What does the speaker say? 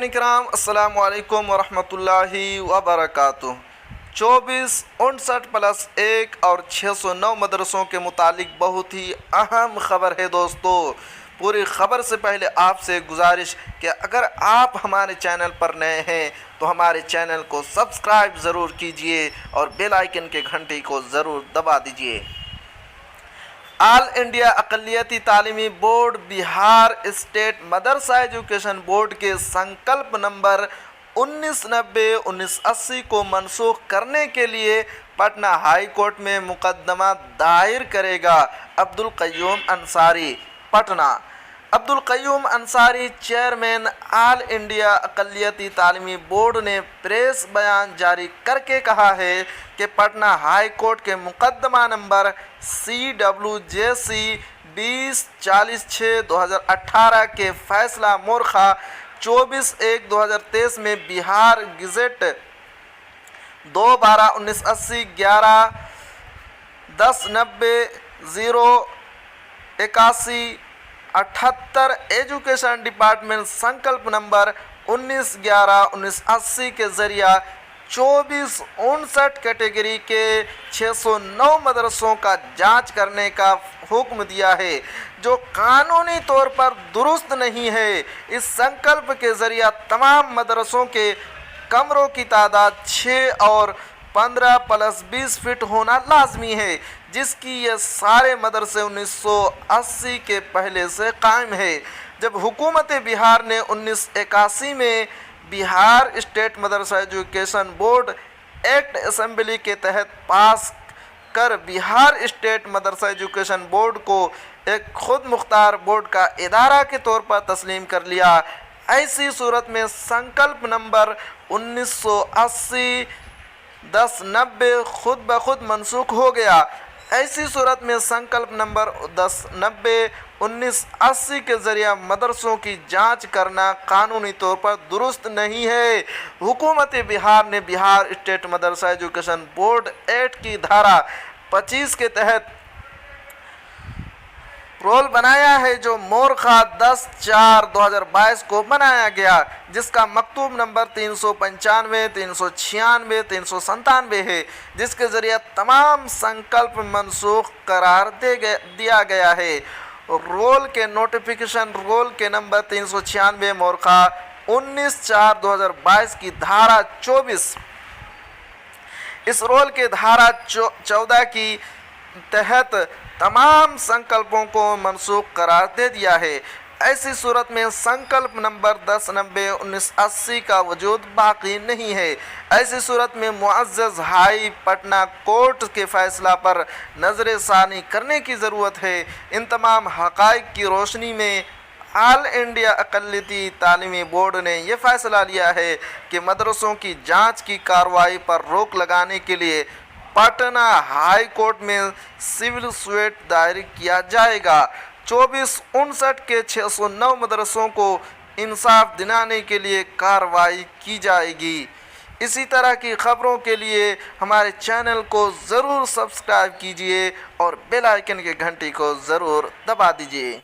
नाज़रीन किराम, अस्सलामु अलैकुम वरहमतुल्लाहि वबरकातुह। 2459+1 और 609 मदरसों के मुतालिक बहुत ही अहम ख़बर है दोस्तों। पूरी ख़बर से पहले आपसे गुजारिश कि अगर आप हमारे चैनल पर नए हैं तो हमारे चैनल को सब्सक्राइब ज़रूर कीजिए और बेल आइकन के घंटी को ज़रूर दबा दीजिए। ऑल इंडिया अक़लियती तालीमी बोर्ड बिहार स्टेट मदरसा एजुकेशन बोर्ड के संकल्प नंबर 1990-1980 को मनसूख करने के लिए पटना हाई कोर्ट में मुकदमा दायर करेगा। Abdul Qayyum Ansari, Patna. Abdul Qayyum Ansari, chairman all India अक़लियती तालीमी बोर्ड ने प्रेस बयान जारी करके कहा है कि पटना हाई कोर्ट के मुकदमा नंबर CWJC 2046/2018 के फैसला मोरखा 24/1/2023 में बिहार गज़ेट 2/12/1980 11-10-90-081 78 एजुकेशन डिपार्टमेंट संकल्प नंबर 19/11/1980 के ज़रिया 2459 कैटेगरी के 609 मदरसों का जांच करने का हुक्म दिया है, जो कानूनी तौर पर दुरुस्त नहीं है। इस संकल्प के ज़रिया तमाम मदरसों के कमरों की तादाद 6 और 15+20 फीट होना लाजमी है, जिसकी ये सारे मदरसे 1980 के पहले से कायम है। जब हुकूमत बिहार ने 1981 में बिहार स्टेट मदरसा एजुकेशन बोर्ड एक्ट असेंबली के तहत पास कर बिहार स्टेट मदरसा एजुकेशन बोर्ड को एक खुद मुख्तार बोर्ड का इदारा के तौर पर तस्लीम कर लिया, ऐसी सूरत में संकल्प नंबर 1980-10-90 खुद ब खुद मनसूख हो गया। ऐसी सूरत में संकल्प नंबर 10-90-1980 के ज़रिए मदरसों की जांच करना कानूनी तौर पर दुरुस्त नहीं है। हुकूमत बिहार ने बिहार स्टेट मदरसा एजुकेशन बोर्ड एक्ट की धारा 25 के तहत रोल बनाया है, जो मोरखा 10/4/2022 को बनाया गया, जिसका मकतूब नंबर 395, 396, 397 है, जिसके ज़रिए तमाम संकल्प मनसूख करार दिया गया है। रोल के नोटिफिकेशन रोल के नंबर 396 मोरखा 19/4/2022 की धारा 24, इस रोल के धारा 14 की तहत तमाम संकल्पों को मनसूख करार दे दिया है। ऐसी सूरत में संकल्प नंबर 10-90-1980 का वजूद बाकी नहीं है। ऐसी सूरत में मुअज़्ज़ज़ हाई पटना कोर्ट के फ़ैसला पर नज़र सानी करने की ज़रूरत है। इन तमाम हक़ाइक़ की रोशनी में ऑल इंडिया अक़लियती तालीमी बोर्ड ने यह फ़ैसला लिया है कि मदरसों की जांच की कार्रवाई पर रोक लगाने के लिए पटना हाई कोर्ट में सिविल सूट दायर किया जाएगा। 2459 के 609 मदरसों को इंसाफ दिलाने के लिए कार्रवाई की जाएगी। इसी तरह की ख़बरों के लिए हमारे चैनल को ज़रूर सब्सक्राइब कीजिए और बेल आइकन के घंटी को ज़रूर दबा दीजिए।